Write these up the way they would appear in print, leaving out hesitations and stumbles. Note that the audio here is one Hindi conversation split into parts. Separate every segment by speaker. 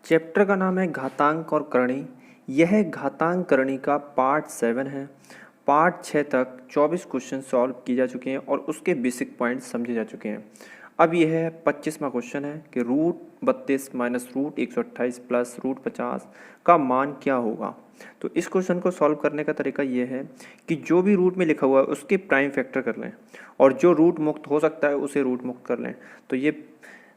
Speaker 1: चैप्टर का नाम है घातांक और करणी। यह घातांक करणी का पार्ट 7 है। पार्ट 6 तक 24 क्वेश्चन सॉल्व किए जा चुके हैं और उसके बेसिक पॉइंट्स समझे जा चुके हैं। अब यह है 25वां क्वेश्चन है कि root 32 minus root 128 plus root 50 का मान क्या होगा। तो इस क्वेश्चन को सॉल्व करने का तरीका यह है कि जो भी रूट में लिखा हुआ है उसके प्राइम फैक्टर कर लें और जो रूट मुक्त हो सकता है उसे रूट मुक्त कर लें। तो ये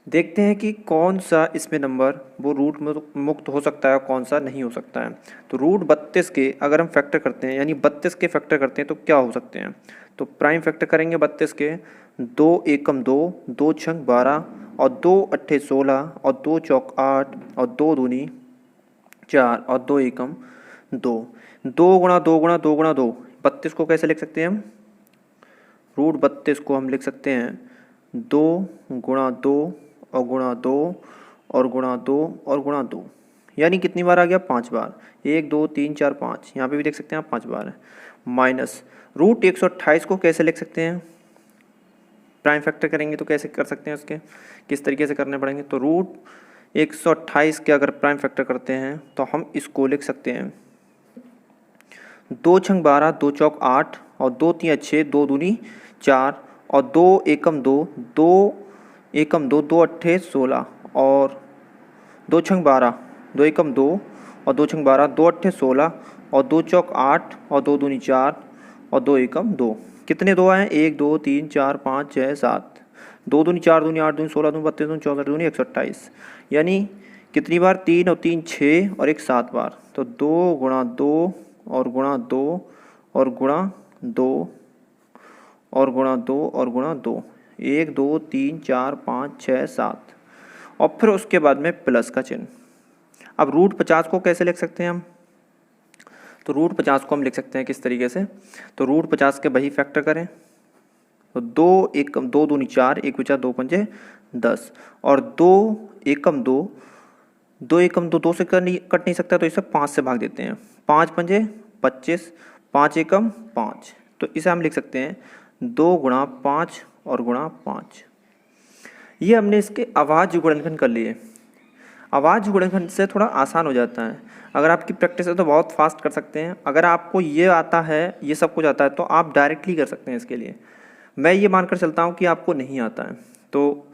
Speaker 1: देखते हैं कि कौन सा इसमें नंबर वो रूट मुक्त हो सकता है और कौन सा नहीं हो सकता है। तो रूट 32 के अगर हम फैक्टर करते हैं यानी 32 के फैक्टर करते हैं तो क्या हो सकते हैं। तो प्राइम फैक्टर करेंगे 32 के 2 एकम 2, 2 छंग 12 और 2 अट्ठे 16 और 2 चौक 8 और 2 दूनी 4 और 2 एकम 2। 2 गुणा 2 गुणा 2 गुणा 2 32 को कैसे लिख सकते हैं हम। रूट 32 को हम लिख सकते हैं 2 गुणा 2 और गुणा 2 और गुणा 2 और गुणा 2, यानी कितनी बार आ गया 5 बार। 1 2 3 4 5, यहाँ पे भी देख सकते हैं आप 5 बार है। माइनस रूट 128 को कैसे लिख सकते हैं। प्राइम फैक्टर करेंगे तो कैसे कर सकते हैं, उसके किस तरीके से करने पड़ेंगे। तो रूट 128 के अगर प्राइम फैक्टर करते हैं तो हम इसको लिख सकते हैं 2 छंग 12, 2 चौक 8 और 2 तिया 6, 2 दूनी 4 और 2 एकम 2, 2 एकम 2, 2 अट्ठे 16 और 2 छंग 12, 2 एकम 2 और 2 छंग 12, 2 अट्ठे 16 और 2 चौक 8 और 2 दूनी 4 और 2 एकम 2। कितने 2 आए 1 2 3 4 5 6 7, 2 दूनी 4 दूनी 8 दूनी 16 दूनी 32 दूनी 64 दूनी 128, यानी कितनी बार 3 और 3 6 और 1 7 बार। तो 2 गुणा 2 और गुणा 2 और गुणा 2 और गुणा 2 और गुणा 2, 1 2 3 4 5 6 7 और फिर उसके बाद में प्लस का चिन्ह। अब रूट 50 को कैसे लिख सकते हैं हम। तो रूट 50 को हम लिख सकते हैं किस तरीके से। तो रूट 50 के वही फैक्टर करें तो 2 एकम 2 दूनी 4, 1 बचा 2 पंजे 10 और 2 एकम 2, 2 एकम 2 2 से कट नहीं सकता तो इसे 5 से भाग देते हैं। 5 पंजे 25, 5 एकम 5, तो इसे हम लिख सकते हैं 2 गुणा 5 और गुणा 5। ये हमने इसके आवाज़ गुणनखंड कर लिए। आवाज़ गुणनखंड से थोड़ा आसान हो जाता है। अगर आपकी प्रैक्टिस है तो बहुत फास्ट कर सकते हैं। अगर आपको ये आता है, ये सब कुछ आता है तो आप डायरेक्टली कर सकते हैं। इसके लिए मैं ये मानकर चलता हूँ कि आपको नहीं आता है। तो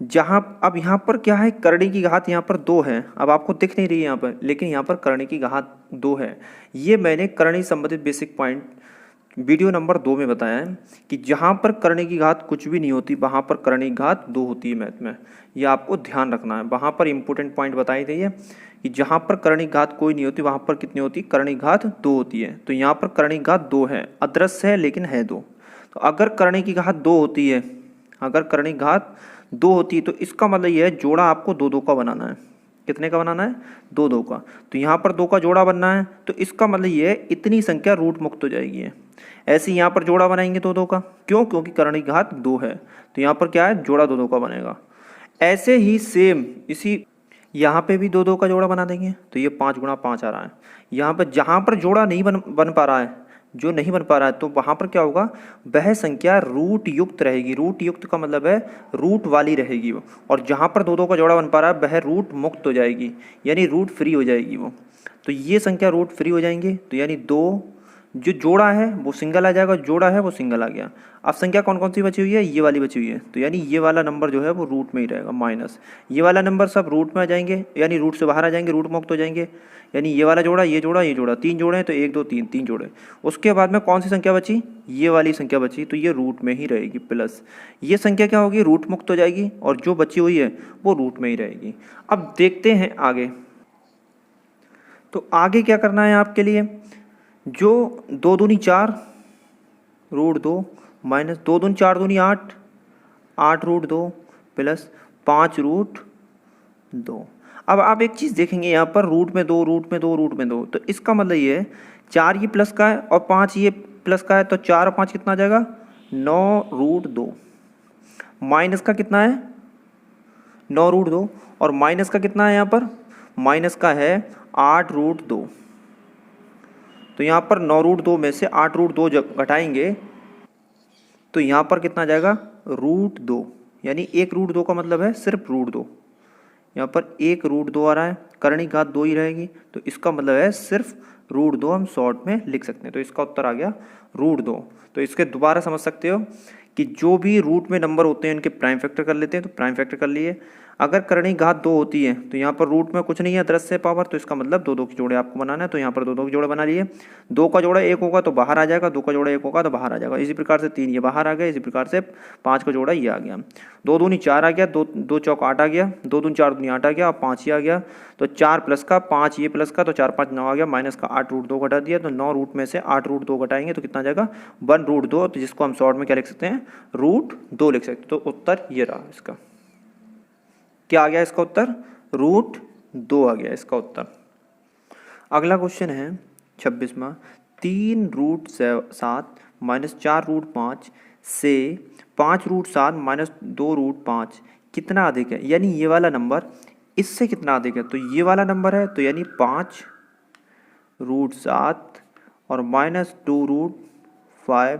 Speaker 1: जहाँ अब यहाँ पर क्या है, करणी की घात यहाँ पर 2 है। अब आपको दिख नहीं रही है यहाँ पर, लेकिन यहाँ पर करणी की घात 2 है। ये मैंने करणी संबंधित बेसिक पॉइंट वीडियो नंबर 2 में बताया है कि जहाँ पर करणी की घात कुछ भी नहीं होती वहाँ पर करणी की घात 2 होती है मैथ में। ये आपको ध्यान रखना है। वहाँ पर इंपॉर्टेंट पॉइंट बताई गई है कि जहाँ पर करणी घात कोई नहीं होती वहाँ पर कितनी होती, करणी घात 2 होती है। तो यहाँ पर करणी घात 2 है, अदृश्य है लेकिन है 2। तो अगर करणी की घात 2 होती है, अगर करणी घात 2 होती है तो इसका मतलब यह है जोड़ा आपको 2 2 का बनाना है। कितने का बनाना है, 2 2 का। तो यहाँ पर 2 का जोड़ा बनना है तो इसका मतलब ये है इतनी संख्या रूट मुक्त हो जाएगी है। ऐसे यहाँ पर जोड़ा बनाएंगे 2 2 का, क्यों, क्योंकि करणी की घात 2 है तो यहाँ पर क्या है, जोड़ा 2 2 का बनेगा। ऐसे ही सेम इसी यहाँ पे भी 2 2 का जोड़ा बना देंगे तो ये 5 गुणा 5 आ रहा है। यहाँ पर जहाँ पर जोड़ा नहीं बन पा रहा है, जो नहीं बन पा रहा है, तो वहाँ पर क्या होगा, वह संख्या रूट युक्त रहेगी। रूट युक्त का मतलब है रूट वाली रहेगी वो। और जहाँ पर 2 2 का जोड़ा बन पा रहा है वह रूट मुक्त हो जाएगी, यानी रूट फ्री हो जाएगी वो। तो ये संख्या रूट फ्री हो जाएंगे तो यानी 2 जो जोड़ा है वो सिंगल आ जाएगा, जोड़ा है वो सिंगल आ गया। अब संख्या कौन कौन सी बची हुई है, ये वाली बची हुई है। तो यानी ये वाला नंबर जो है वो रूट में ही रहेगा, माइनस ये वाला नंबर सब रूट में आ जाएंगे, यानी रूट से बाहर आ जाएंगे, रूट मुक्त हो जाएंगे। यानी ये वाला जोड़ा, ये जोड़ा, ये जोड़ा, 3 जोड़े हैं तो 1 2 3 3 जोड़े। उसके बाद में कौन सी संख्या बची, ये वाली संख्या बची, तो ये रूट में ही रहेगी प्लस। ये संख्या क्या होगी, रूट मुक्त हो जाएगी और जो बची हुई है वो रूट में ही रहेगी। अब देखते हैं आगे। तो आगे क्या करना है आपके लिए, जो 2 दूनी 4 रूट 2 माइनस 2 दूनी 4 दूनी 8, 8 रूट 2 प्लस 5 रूट 2। अब आप एक चीज़ देखेंगे यहाँ पर रूट में 2 रूट में 2 रूट में 2, तो इसका मतलब ये है 4 ये प्लस का है और 5 ये प्लस का है, तो 4 और 5 कितना आ जाएगा, 9 रूट 2। माइनस का कितना है, 9 रूट 2 और माइनस का कितना है, यहाँ पर माइनस का है 8 रूट 2। तो यहाँ पर 9 रूट 2 में से 8 रूट 2 जब घटाएंगे तो यहाँ पर कितना आ जाएगा, रूट 2, यानी 1 रूट 2 का मतलब है सिर्फ रूट 2, यहाँ पर 1 रूट 2 आ रहा है, करणी घात 2 ही रहेगी, तो इसका मतलब है सिर्फ रूट 2 हम शॉर्ट में लिख सकते हैं। तो इसका उत्तर आ गया रूट 2। तो इसके दोबारा समझ सकते हो कि जो भी रूट में नंबर होते हैं इनके प्राइम फैक्टर कर लेते हैं, तो प्राइम फैक्टर कर लिए। अगर करणी घात 2 होती है तो यहाँ पर रूट में कुछ नहीं है, दृश्य पावर, तो इसका मतलब 2 2 के जोड़े आपको बनाना है, तो यहाँ पर 2 2 के जोड़े बना लिए। 2 का जोड़ा 1 होगा तो बाहर आ जाएगा, 2 का जोड़ा 1 होगा तो बाहर आ जाएगा। इसी प्रकार से 3 ये बाहर आ गया, इसी प्रकार से 5 का जोड़ा ये आ गया। 2 दूनी 4 आ गया, 2 चौक 8 आ गया, 2 दूनी 4 दूनी 8 आ गया, और 5 ही आ गया। तो 4 प्लस का 5 ये प्लस का, तो 4 5 9 आ गया, माइनस का 8 रूट 2 घटा दिया, तो 9 रूट में से 8 रूट 2 घटाएंगे तो कितना आ जाएगा 1 रूट 2, तो जिसको हम शॉर्ट में क्या लिख सकते हैं रूट 2 लिख सकते हैं। तो उत्तर ये रहा इसका, क्या आ गया इसका उत्तर रूट 2 आ गया इसका उत्तर। अगला क्वेश्चन है 26वां, 3 रूट 7 माइनस 4 रूट 5 से 5 रूट 7 माइनस 2 रूट 5 कितना अधिक है, यानी ये वाला नंबर इससे कितना अधिक है। तो ये वाला नंबर है, तो यानी 5 रूट 7 और माइनस 2 रूट 5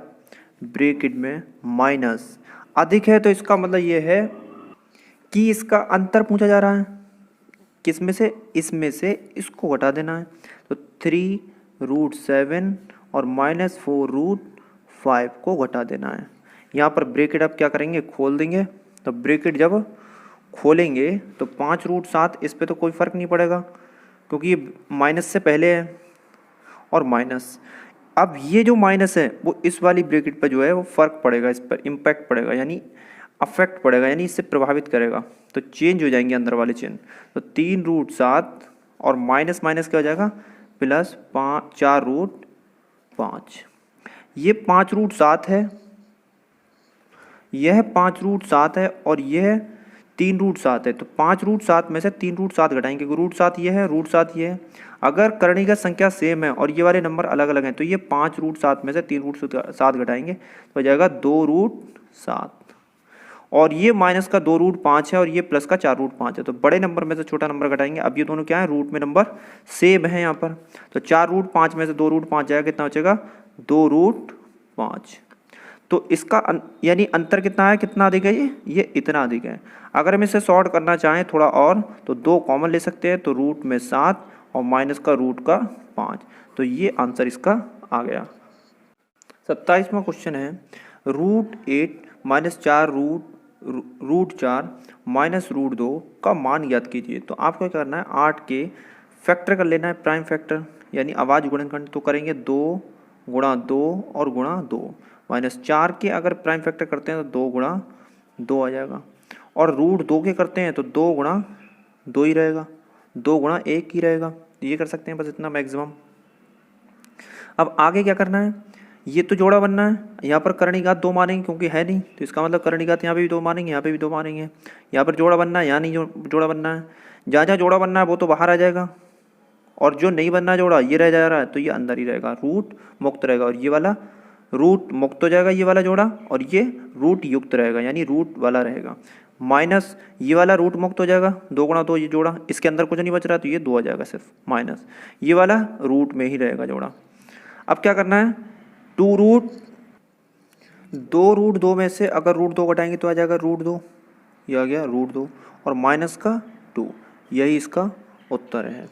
Speaker 1: ब्रैकेट में माइनस अधिक है, तो इसका मतलब ये है कि इसका अंतर पूछा जा रहा है, किस में से, इसमें से इसको घटा देना है। तो 3 रूट 7 और माइनस 4 रूट 5 को घटा देना है। यहाँ पर ब्रैकेट अब क्या करेंगे खोल देंगे, तो ब्रैकेट जब खोलेंगे तो 5 रूट 7 इस पे तो कोई फ़र्क नहीं पड़ेगा क्योंकि ये माइनस से पहले है और माइनस। अब ये जो माइनस है वो इस वाली ब्रैकेट पर जो है वो फ़र्क पड़ेगा, इस पर इम्पैक्ट पड़ेगा, यानी अफेक्ट पड़ेगा, यानी इससे प्रभावित करेगा, तो चेंज हो जाएंगे अंदर वाले चिन्ह। तो 3 रूट 7 और माइनस माइनस क्या हो जाएगा प्लस 4 रूट 5। ये 5 रूट 7 है, यह 5 रूट 7 है और यह 3 रूट 7 है। तो 5 रूट 7 में से 3 रूट 7 घटाएंगे क्योंकि रूट 7 ये है, रूट 7 ये है। अगर करणीय संख्या सेम है और ये वाले नंबर अलग अलग हैं तो ये 5 रूट 7 में से 3 रूट 7 घटाएंगे तो हो जाएगा 2 रूट 7, और ये माइनस का 2 रूट 5 है और ये प्लस का 4 रूट 5 है। तो बड़े नंबर में से छोटा नंबर घटाएंगे। अब ये दोनों क्या है रूट में नंबर सेम है यहाँ पर, तो 4 रूट 5 में से 2 रूट 5 जाएगा, कितना बचेगा 2 रूट 5। तो इसका यानी अंतर कितना है, कितना अधिक है ये इतना अधिक है। अगर हम इसे सॉर्ट करना चाहें थोड़ा और तो 2 कॉमन ले सकते हैं, तो रूट में 7 और माइनस का रूट का 5, तो ये आंसर इसका आ गया। 27वां क्वेश्चन है root 8 minus 4 root 4 minus root 2 का मान ज्ञात कीजिए। तो आपको क्या करना है 8 के फैक्टर कर लेना है, प्राइम फैक्टर यानी आवाज गुणनखंड। तो करेंगे 2 गुणा 2 और गुणा 2, माइनस 4 के अगर प्राइम फैक्टर करते हैं तो 2 गुणा 2 आ जाएगा, और रूट 2 के करते हैं तो 2 गुणा 2 ही रहेगा, 2 गुणा 1 ही रहेगा। ये कर सकते हैं बस इतना मैक्सिमम। अब आगे क्या करना है, ये तो जोड़ा बनना है, यहाँ पर करणीघात 2 मानेंगे क्योंकि है नहीं, तो इसका मतलब करणीघात यहाँ पे भी 2 मानेंगे, यहाँ पे भी 2 मानेंगे। यहाँ पर जोड़ा बनना है, यहाँ नहीं जोड़ा बनना है। जहाँ जहाँ जोड़ा बनना है वो तो बाहर आ जाएगा, और जो नहीं बनना जोड़ा ये रह जा रहा है तो ये अंदर ही रहेगा, रूट मुक्त रहेगा, और ये वाला रूट मुक्त हो जाएगा ये वाला जोड़ा, और ये रूट युक्त रहेगा यानी रूट वाला रहेगा। माइनस ये वाला रूट मुक्त हो जाएगा, 2 गुणा 2 ये जोड़ा, इसके अंदर कुछ नहीं बच रहा तो ये 2 आ जाएगा सिर्फ, माइनस ये वाला रूट में ही रहेगा जोड़ा। अब क्या करना है 2 रूट 2 में से अगर रूट 2 घटाएंगे तो आ जाएगा रूट 2, ये आ गया रूट 2 और माइनस का 2, यही इसका उत्तर है।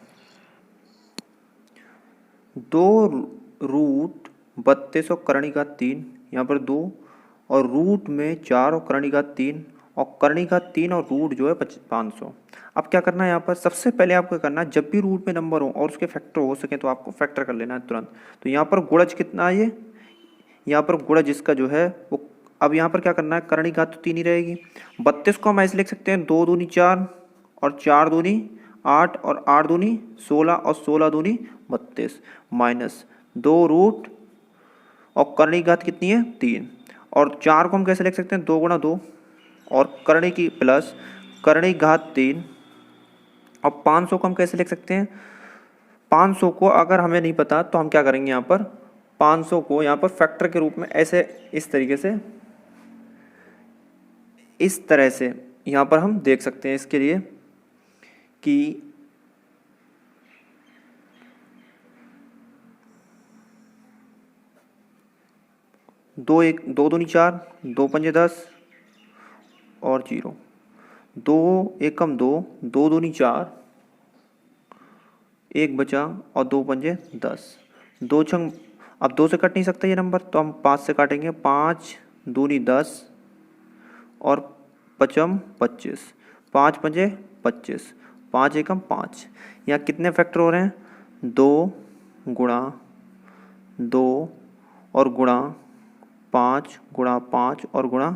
Speaker 1: 2 रूट 32 और करणीघात 3, यहाँ पर 2 और रूट में 4 और करणीघात 3, और करणीघात 3 और रूट जो है 500। अब क्या करना है यहाँ पर सबसे पहले आपको करना है जब भी रूट में नंबर हो और उसके फैक्टर हो सके तो आपको फैक्टर कर लेना है तुरंत। तो यहाँ पर गुणज कितना है ये, यहाँ पर गुणज इसका जो है वो, अब यहाँ पर क्या करना है करणीघात तो 3 ही रहेगी। 32 को हम ऐसे लिख सकते हैं 2 दूनी 4 और 4 दूनी 8 और 8 दूनी 16 और 16 दूनी 32, माइनस 2 रूट और करणीघात कितनी है 3, और 4 को हम कैसे लिख सकते हैं 2 गुणा 2 और करणी की प्लस करणीघात 3, और 500 को हम कैसे लिख सकते हैं, 500 को अगर हमें नहीं पता तो हम क्या करेंगे यहाँ पर 500 को यहाँ पर फैक्टर के रूप में ऐसे इस तरीके से, इस तरह से यहाँ पर हम देख सकते हैं इसके लिए कि 2 दूनी 4, 2 पंजे 10 और 0, दो एकम दो, दो दूनी चार, एक बचा और दो पंजे 10, दो छंग, अब दो से कट नहीं सकता ये नंबर तो हम 5 से काटेंगे, 5 दूनी 10 और पचम 25, 5 पंजे 25, 5 एकम 5। यहाँ कितने फैक्टर हो रहे हैं? 2 गुणा 2 और गुणा 5 गुणा 5 और गुणा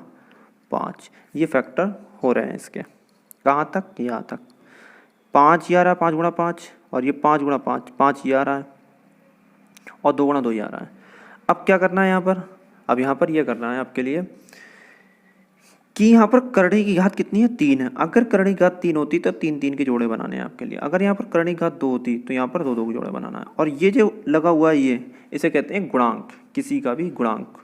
Speaker 1: 5, ये फैक्टर हो रहे हैं इसके। कहाँ तक? यहाँ तक। 5 ये आ रहा है, 5 गुणा 5, और ये 5 गुणा 5, 5 ये आ रहा है और 2 गुणा 2 ये आ रहा है। अब क्या करना है यहाँ पर? अब यहाँ पर ये करना है आपके लिए कि यहाँ पर करणी की घात कितनी है? 3 है। अगर करणी की घात 3 होती तो 3 3 के जोड़े बनाने हैं आपके लिए। अगर यहाँ पर करणी की घात 2 होती तो यहाँ पर 2 2 के जोड़े बनाना है। और ये जो लगा हुआ है ये, इसे कहते हैं गुणांक, किसी का भी गुणांक।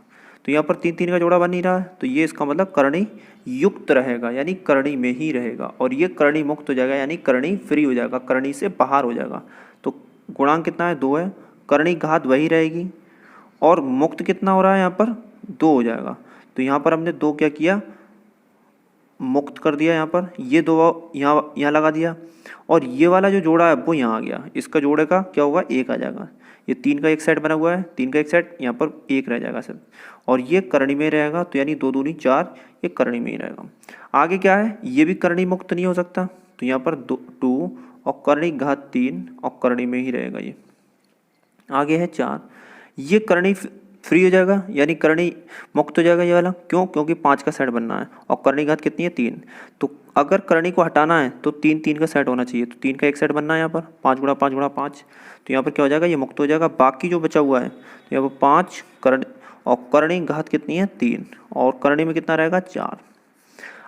Speaker 1: तो यहाँ पर 3 3 का जोड़ा बन नहीं रहा है, तो ये इसका मतलब करणी युक्त रहेगा, यानी करणी में ही रहेगा। और ये करणी मुक्त हो जाएगा, यानी करणी फ्री हो जाएगा, करणी से बाहर हो जाएगा। तो गुणांक कितना है? 2 है। करणी घात वही रहेगी और मुक्त कितना हो रहा है यहाँ पर? 2 हो जाएगा। तो यहाँ पर हमने 2 क्या किया? मुक्त कर दिया। यहाँ पर ये 2 यहाँ लगा दिया और ये वाला जो जोड़ा है वो यहाँ आ गया। इसका जोड़े का क्या होगा? 1 आ जाएगा। ये 3 का एक सेट बना हुआ है, 3 का एक सेट, यहाँ पर 1 रह जाएगा सब, और ये करणी में रहेगा। तो यानी 2 दूनी 4, ये करणी में ही रहेगा। आगे क्या है? ये भी करणी मुक्त नहीं हो सकता, तो यहाँ पर 2 और करणी घात 3 और करणी में ही रहेगा ये। आगे है 4, ये करणी फ्री हो जाएगा, यानी करणी मुक्त हो जाएगा ये वाला। क्यों? क्योंकि 5 का सेट बनना है और करणी घात कितनी है? 3। तो अगर करणी को हटाना है तो 3 3 का सेट होना चाहिए, तो 3 का एक सेट बनना है यहाँ पर, 5 गुणा 5 गुणा 5। तो यहाँ पर क्या हो जाएगा? ये मुक्त हो जाएगा। बाकी जो बचा हुआ है तो यहाँ पर 5 कर्ण और करणी घात कितनी है? 3, और करणी में कितना रहेगा? 4।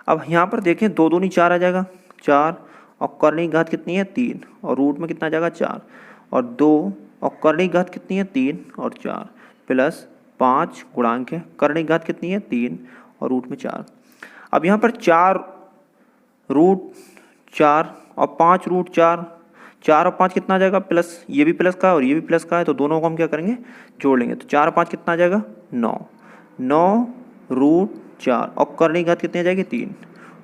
Speaker 1: अब यहाँ पर देखें, 2 दूनी 4 आ जाएगा, 4, और करणी घात कितनी है? 3, और रूट में कितना आ जाएगा? 4, और 2 और करणी घात कितनी है? 3 और 4, प्लस 5 गुणांक है, करणी घात कितनी है? 3 और रूट में 4। अब यहाँ पर 4 रूट 4 और 5 रूट 4, 4 और 5 कितना आ जाएगा? प्लस, ये भी प्लस का है और ये भी प्लस का है, तो दोनों को हम क्या करेंगे? जोड़ लेंगे। तो 4 और 5 कितना आ जाएगा? 9, 9 रूट 4 और करणी घात कितनी आ जाएगी? 3,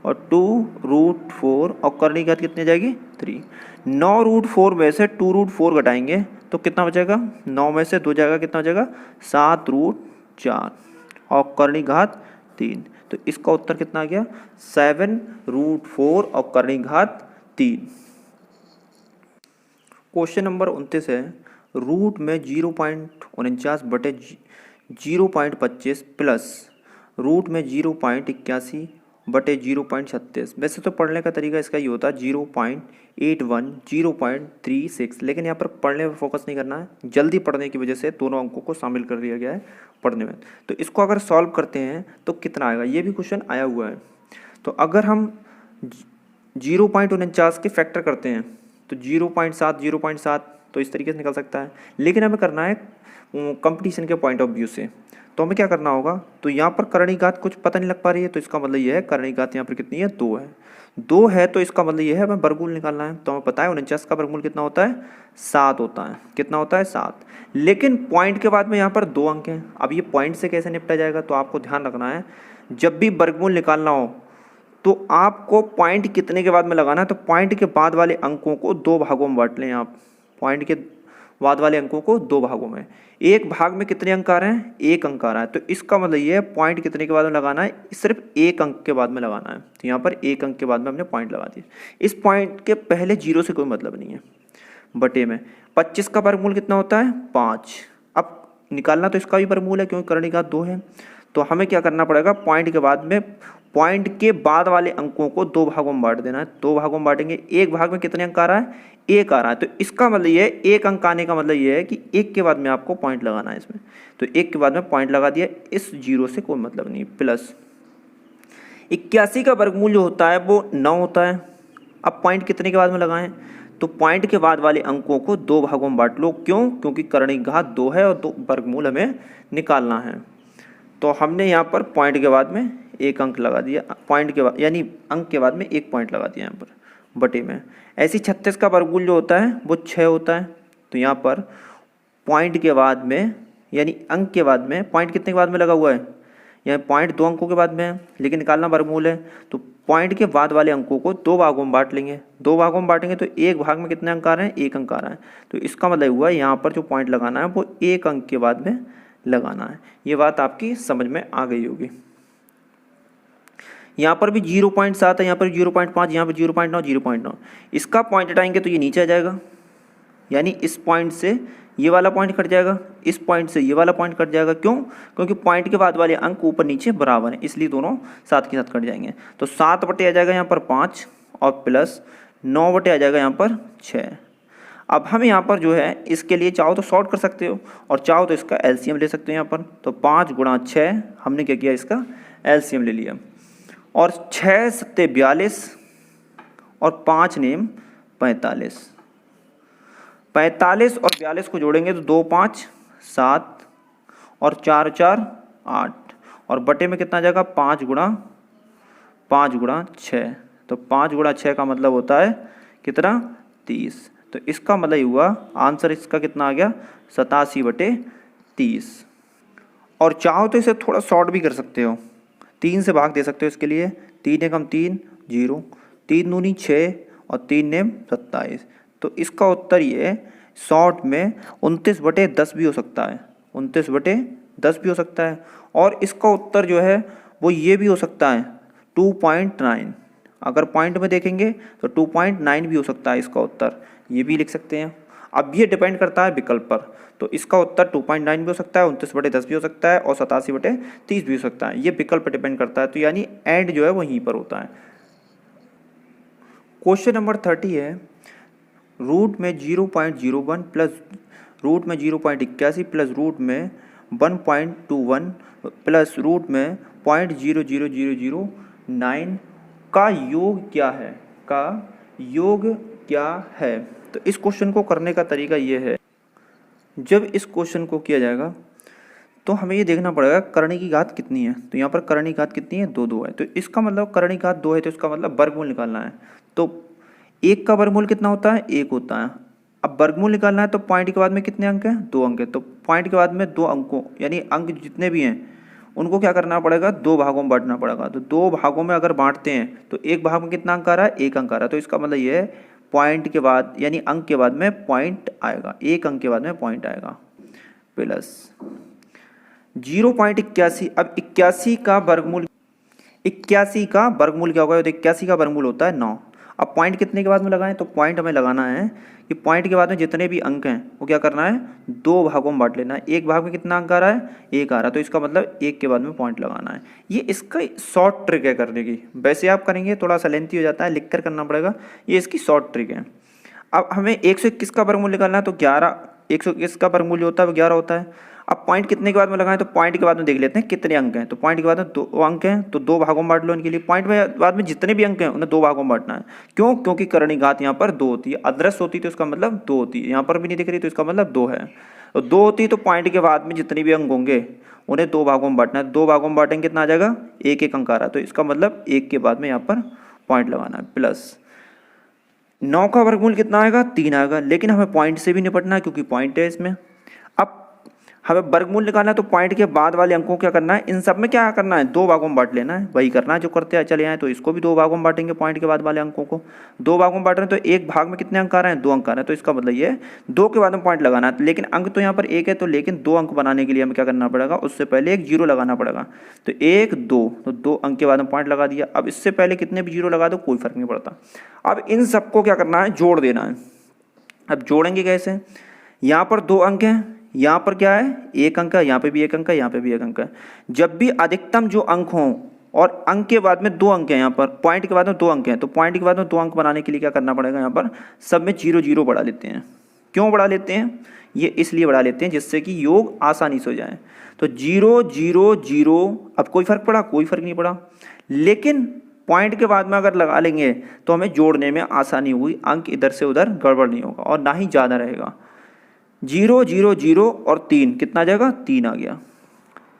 Speaker 1: और 2 रूट 4 और करणी घात कितनी आ जाएगी? 3। 9 रूट 4 में से 2 रूट 4 घटाएंगे तो कितना बचेगा? 9 में से 2 जाएगा, कितना बचेगा? 7 रूट 4 और करणी घात 3। तो इसका उत्तर कितना आ गया? 7 रूट 4 और करणी घात 3। क्वेश्चन नंबर 29 है, रूट में 0.49 बटे 0.25 प्लस रूट में 0.81 बटे 0.36। वैसे तो पढ़ने का तरीका इसका ये होता है 0.81, 0.36, लेकिन यहाँ पर पढ़ने पर फोकस नहीं करना है, जल्दी पढ़ने की वजह से दोनों अंकों को शामिल कर दिया गया है पढ़ने में। तो इसको अगर सॉल्व करते हैं तो कितना आएगा? ये भी क्वेश्चन आया हुआ है। तो अगर हम 0.49 के फैक्टर करते हैं तो 0.7, 0.7 तो इस तरीके से निकल सकता है, लेकिन हमें करना है कंपटीशन के पॉइंट ऑफ व्यू से। तो हमें क्या करना होगा? तो यहाँ पर करणी घात कुछ पता नहीं लग पा रही है, तो इसका मतलब ये है करणी घात यहाँ पर कितनी है? 2 है। 2 है तो इसका मतलब ये है हमें वर्गमूल निकालना है। तो हमें पता है 49 का वर्गमूल कितना होता है? 7 होता है। कितना होता है? 7। लेकिन पॉइंट के बाद में यहाँ पर 2 अंक हैं। अब ये पॉइंट से कैसे निपटा जाएगा? तो आपको ध्यान रखना है, जब भी वर्गमूल निकालना हो तो आपको पॉइंट कितने के बाद में लगाना है? तो पॉइंट के बाद वाले अंकों को 2 भागों में बांट लें आप। पॉइंट के बाद वाले अंकों को 2 भागों में, एक भाग में कितने अंक आ रहे हैं? 1 अंक आ रहा है। तो इसका मतलब ये है पॉइंट कितने के बाद में लगाना है? सिर्फ 1 अंक के बाद में लगाना है। तो यहाँ पर 1 अंक के बाद में हमने पॉइंट लगा दिया। इस पॉइंट के पहले 0 से कोई मतलब नहीं है। बटे में 25 का वर्गमूल कितना होता है? 5। अब निकालना तो इसका भी वर्गमूल है क्योंकि करणी घात 2 है। तो हमें क्या करना पड़ेगा? पॉइंट के बाद में, पॉइंट के बाद वाले अंकों को 2 भागों में बांट देना है। 2 भागों में बांटेंगे, एक भाग में कितने अंक आ रहा है? 1 आ रहा है। तो इसका मतलब ये है, 1 अंक आने का मतलब ये है कि 1 के बाद में आपको पॉइंट लगाना है इसमें। तो 1 के बाद में पॉइंट लगा दिया, इस 0 से कोई मतलब नहीं। प्लस 81 का वर्गमूल जो होता है वो 9 होता है। अब पॉइंट कितने के बाद में लगाएं? तो पॉइंट के बाद वाले अंकों को 2 भागों में बांट लो। क्यों? क्योंकि करणी घात 2 है और 2 वर्गमूल हमें निकालना है। तो हमने यहाँ पर पॉइंट के बाद में 1 अंक लगा दिया, पॉइंट के बाद यानी अंक के बाद में 1 पॉइंट लगा दिया यहाँ पर बटे में। ऐसे 36 का वर्गमूल जो होता है वो 6 होता है। तो यहाँ पर पॉइंट के बाद में यानी अंक के बाद में, पॉइंट कितने के बाद में लगा हुआ है? यहाँ पॉइंट 2 अंकों के बाद में है लेकिन निकालना वर्गमूल है, तो पॉइंट के बाद वाले अंकों को 2 भागों में बांट लेंगे। 2 भागों में बांटेंगे तो एक भाग में कितने अंक आ रहे हैं, 1 अंक आ रहा है। तो इसका मतलब हुआ यहाँ पर जो पॉइंट लगाना है वो 1 अंक के बाद में लगाना है। ये बात आपकी समझ में आ गई होगी। यहाँ पर भी 0.7 है, यहाँ पर 0.5, यहाँ पर 0.9, 0.9। इसका पॉइंट हटाएंगे तो ये नीचे आ जाएगा, यानी इस पॉइंट से ये वाला पॉइंट कट जाएगा, इस पॉइंट से ये वाला पॉइंट कट जाएगा। क्यों? क्योंकि पॉइंट के बाद वाले अंक ऊपर नीचे बराबर हैं, इसलिए दोनों साथ के साथ कट जाएंगे। तो 7 बटे आ जाएगा यहाँ पर 5 और प्लस 9 बटे आ जाएगा यहाँ पर 6। अब हम यहाँ पर जो है इसके लिए चाहो तो शॉर्ट कर सकते हो और चाहो तो इसका एलसीएम ले सकते हो यहाँ पर। तो 5 गुणा 6 हमने क्या किया, इसका एलसीएम ले लिया। और 6 सत्ते 42 और 5 नेम 45। 45 और 42 को जोड़ेंगे तो 2 5 7 और 4 4 8 और बटे में कितना आ जाएगा, 5 गुणा 6। तो 5 गुणा 6 का मतलब होता है कितना, 30। तो इसका मतलब ये हुआ आंसर इसका कितना आ गया, 87 बटे 30। और चाहो तो इसे थोड़ा शॉर्ट भी कर सकते हो, 3 से भाग दे सकते हो इसके लिए। 3 एकम 3 0, 3 दूनी 6 और 3 नेम 27। तो इसका उत्तर ये शॉर्ट में 29 बटे 10 भी हो सकता है, 29 बटे 10 भी हो सकता है। और इसका उत्तर जो है वो ये भी हो सकता है 2.9। अगर पॉइंट में देखेंगे तो 2.9 भी हो सकता है इसका उत्तर, ये भी लिख सकते हैं। अब ये डिपेंड करता है विकल्प पर, तो इसका उत्तर 2.9 भी हो सकता है, 29 बटे 10 भी हो सकता है और 87 बटे 30 भी हो सकता है। ये विकल्प पर डिपेंड करता है, तो यानी एंड जो है वहीं पर होता है। क्वेश्चन नंबर 30 है, रूट में 0.01 प्लस रूट में 0.81 प्लस रूट में 1.21 प्लस रूट में 0.00009 का योग क्या है, का योग क्या है। तो इस क्वेश्चन को करने का तरीका ये है, जब इस क्वेश्चन को किया जाएगा तो हमें ये देखना पड़ेगा करणी की घात कितनी है। तो यहाँ पर करणी की घात कितनी है, 2 है। तो इसका मतलब करणी की घात 2 है, तो इसका मतलब वर्गमूल निकालना है। तो 1 का वर्गमूल कितना होता है, 1 होता है। अब वर्गमूल निकालना है तो पॉइंट के बाद में कितने अंक हैं, 2 अंक है। तो पॉइंट के बाद में 2 अंकों यानी अंक जितने भी हैं उनको क्या करना पड़ेगा, 2 भागों में बांटना पड़ेगा। तो 2 भागों में अगर बांटते हैं तो एक भाग में कितना अंक आ रहा है, 1 अंक आ रहा है। तो इसका मतलब ये है पॉइंट के बाद यानी अंक के बाद में पॉइंट आएगा, 1 अंक के बाद में पॉइंट आएगा। प्लस 0.81। अब 81 का वर्गमूल, 81 का वर्गमूल क्या होगा, तो 81 का वर्गमूल होता है 9। अब पॉइंट कितने के बाद में लगाएं, तो पॉइंट हमें लगाना है कि पॉइंट के बाद में जितने भी अंक हैं वो क्या करना है, 2 भागों में बांट लेना है। एक भाग में कितना अंक आ रहा है, 1 आ रहा है। तो इसका मतलब 1 के बाद में पॉइंट लगाना है। ये इसका शॉर्ट ट्रिक है करने की। वैसे आप करेंगे थोड़ा सा लेंथी हो जाता है, लिख कर करना पड़ेगा। ये इसकी शॉर्ट ट्रिक है। अब हमें 121 का वर्गमूल निकालना है, तो 121 का वर्गमूल जो होता है वो 11 होता है। अब पॉइंट कितने के बाद में लगाएं, तो पॉइंट के बाद में देख लेते हैं कितने अंक हैं। तो पॉइंट के बाद में 2 अंक हैं, तो 2 भागों में बांट लो इनके लिए। पॉइंट में बाद में जितने भी अंक हैं उन्हें 2 भागों में बांटना है। क्यों? क्योंकि करणी घात यहाँ पर 2 होती है, अदृश्य होती तो इसका मतलब 2 होती है, यहाँ पर भी नहीं दिख रही तो इसका मतलब 2 है। तो 2 होती तो पॉइंट के बाद में जितने भी अंक होंगे उन्हें 2 भागों में बांटना है। 2 भागों में बांटेंगे कितना आ जाएगा, 1 अंक आ रहा है। तो इसका मतलब 1 के बाद में यहाँ पर पॉइंट लगाना है। प्लस 9 का वर्गमूल कितना आएगा, 3 आएगा। लेकिन हमें पॉइंट से भी निपटना है क्योंकि पॉइंट है इसमें। अब हमें वर्गमूल निकालना है तो पॉइंट के बाद वाले अंकों को क्या करना है, इन सब में क्या करना है, 2 भागों में बांट लेना है। वही करना है जो करते हैं चले आए। तो इसको भी 2 भागों में बांटेंगे, पॉइंट के बाद वाले अंकों को 2 भागों में बांट रहे हैं। तो एक भाग में कितने अंक आ रहे हैं, 2 अंक आ रहे हैं। तो इसका मतलब ये 2 के बाद में पॉइंट लगाना है। लेकिन अंक तो यहाँ पर 1 है, तो लेकिन 2 अंक बनाने के लिए हमें क्या करना पड़ेगा, उससे पहले एक 0 लगाना पड़ेगा। तो 1 2, तो 2 अंक के बाद में पॉइंट लगा दिया। अब इससे पहले कितने भी 0 लगा दो कोई फर्क नहीं पड़ता। अब इन सबको क्या करना है, जोड़ देना है। अब जोड़ेंगे कैसे, यहाँ पर 2 अंक हैं, यहाँ पर क्या है, 1 अंक है, यहाँ पे भी 1 अंक है, यहाँ पे भी 1 अंक है। जब भी अधिकतम जो अंक हों और अंक के बाद में 2 अंक हैं, यहाँ पर पॉइंट के बाद में 2 अंक हैं, तो पॉइंट के बाद में 2 अंक बनाने के लिए क्या करना पड़ेगा, यहाँ पर सब में 0 0 बढ़ा लेते हैं। क्यों बढ़ा लेते हैं, ये इसलिए बढ़ा लेते हैं जिससे कि योग आसानी से हो जाए। तो 0 0 0, अब कोई फर्क पड़ा, कोई फर्क नहीं पड़ा। लेकिन पॉइंट के बाद में अगर लगा लेंगे तो हमें जोड़ने में आसानी हुई, अंक इधर से उधर गड़बड़ नहीं होगा और ना ही ज़्यादा रहेगा। 0 0 0 और 3 कितना आ जाएगा, 3 आ गया।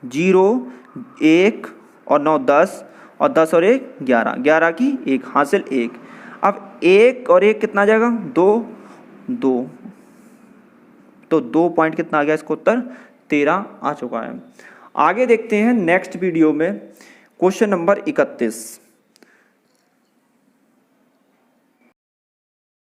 Speaker 1: 0 1 और 9 10 और 10 और 1 11, 11 की 1 हासिल 1। अब 1 और 1 कितना आ जाएगा, 2 2। तो 2 पॉइंट कितना आ गया, इसको उत्तर 13 आ चुका है। आगे देखते हैं नेक्स्ट वीडियो में क्वेश्चन नंबर 31।